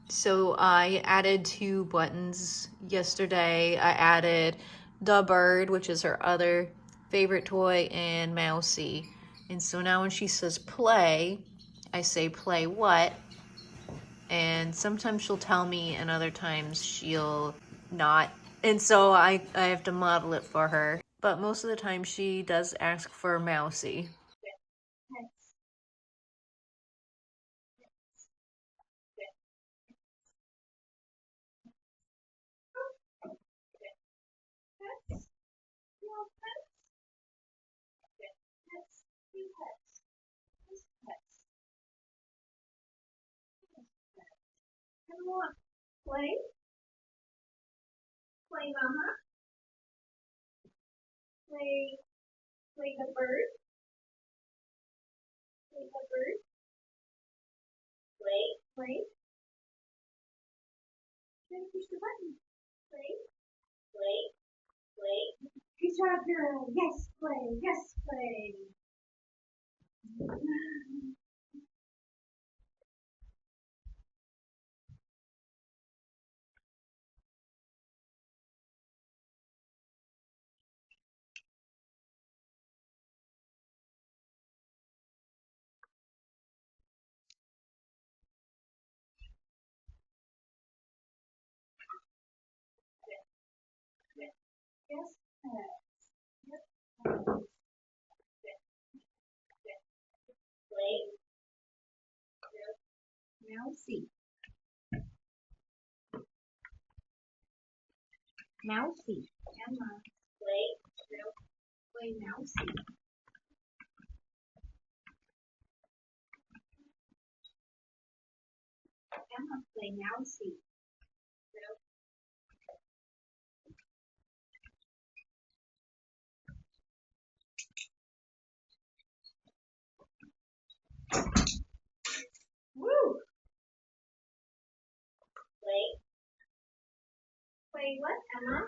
So I added 2 buttons yesterday. I added Da Bird, which is her other favorite toy, and Mousey. And so now when she says play, I say play what? And sometimes she'll tell me and other times she'll not. And so I have to model it for her. But most of the time she does ask for Mousey. Play? Play mama? Play the bird? Play the bird? Play? Then push the button. Play. Good job, girl. Yes, play. Yes, play. Yes, play. Mousey. Mousey. Emma. Play Mousey. Emma, play Mousey. Woo! Play what, Emma?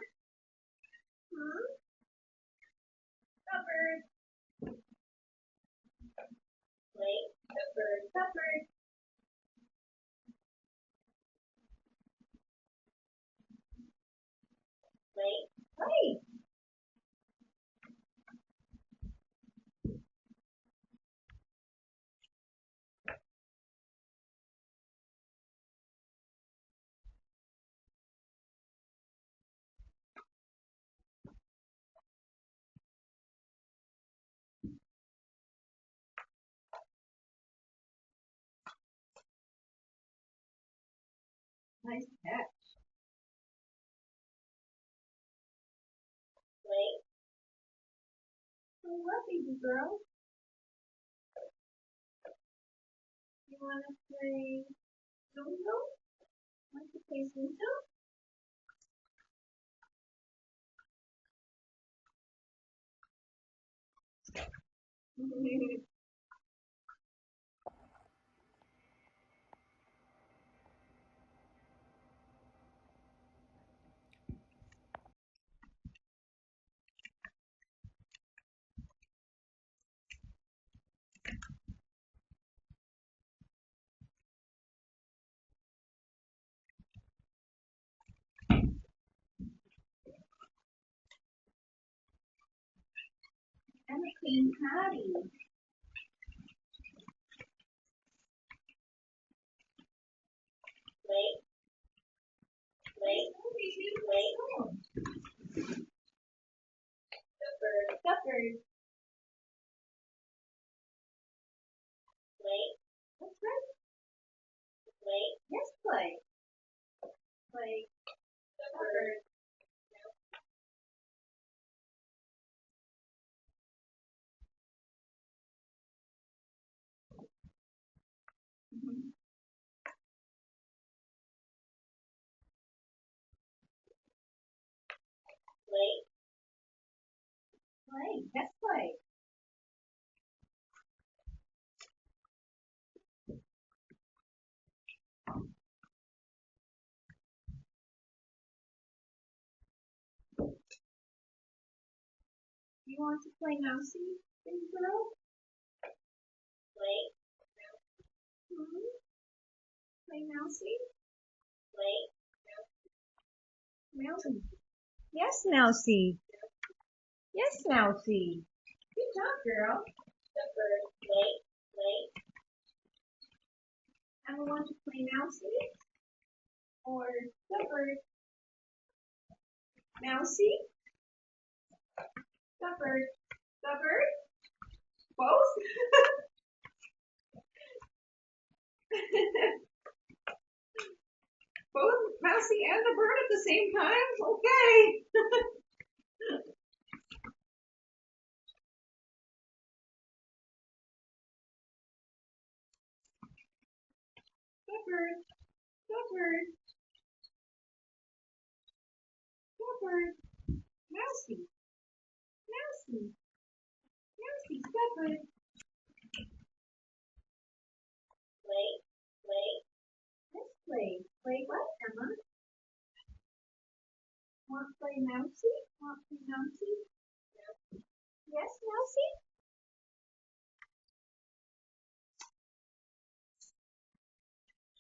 The bird. Play the bird. The bird. Play. Nice catch. Play what, baby girl? You want to play Zozo? Want to play Zozo? And a clean patty. The bird. That's right. Yes, play. Play the bird. Play. Yes, play. You want to play Mousey, baby girl? Play Mousey. Mousy. Yes, Mousy. Yes, Mousy. Good job, girl. I want to play Mousy or Da Bird. Mousy, Da Bird. Da Bird? Both? Both Mousy and Da Bird at the same time? Okay. Da Bird. Da Bird. Da Bird. Mousy. Mousy. Mousy. Da Bird. Let's play. Play what, Emma? Want to play Mousy? Want to play Mousy? Yes, Mousy?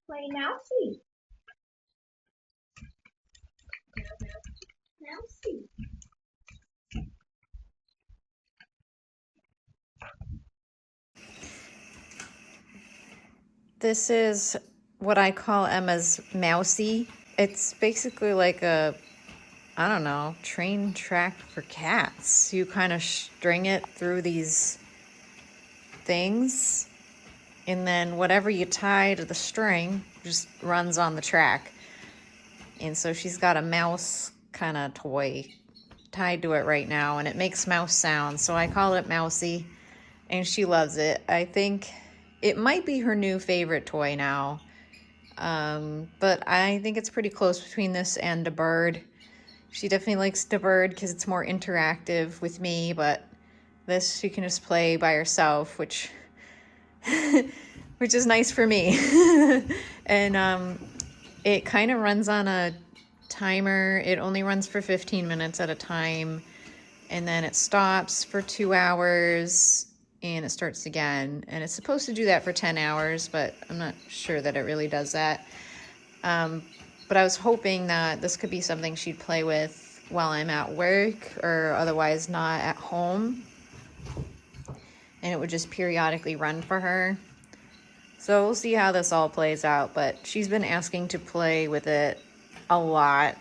Play Mousy. Mousy. This is what I call Emma's Mousey. It's basically like a, I don't know, train track for cats. You kind of string it through these things, and then whatever you tie to the string just runs on the track. And so she's got a mouse kind of toy tied to it right now, and it makes mouse sounds. So I call it Mousey, and she loves it. I think it might be her new favorite toy now. But I think it's pretty close between this and Da Bird. She definitely likes Da Bird because it's more interactive with me, but this she can just play by herself, which which is nice for me. And it kind of runs on a timer. It only runs for 15 minutes at a time, and then it stops for 2 hours and it starts again. And it's supposed to do that for 10 hours, but I'm not sure that it really does that. But I was hoping that this could be something she'd play with while I'm at work or otherwise not at home. And it would just periodically run for her. So we'll see how this all plays out. But she's been asking to play with it a lot.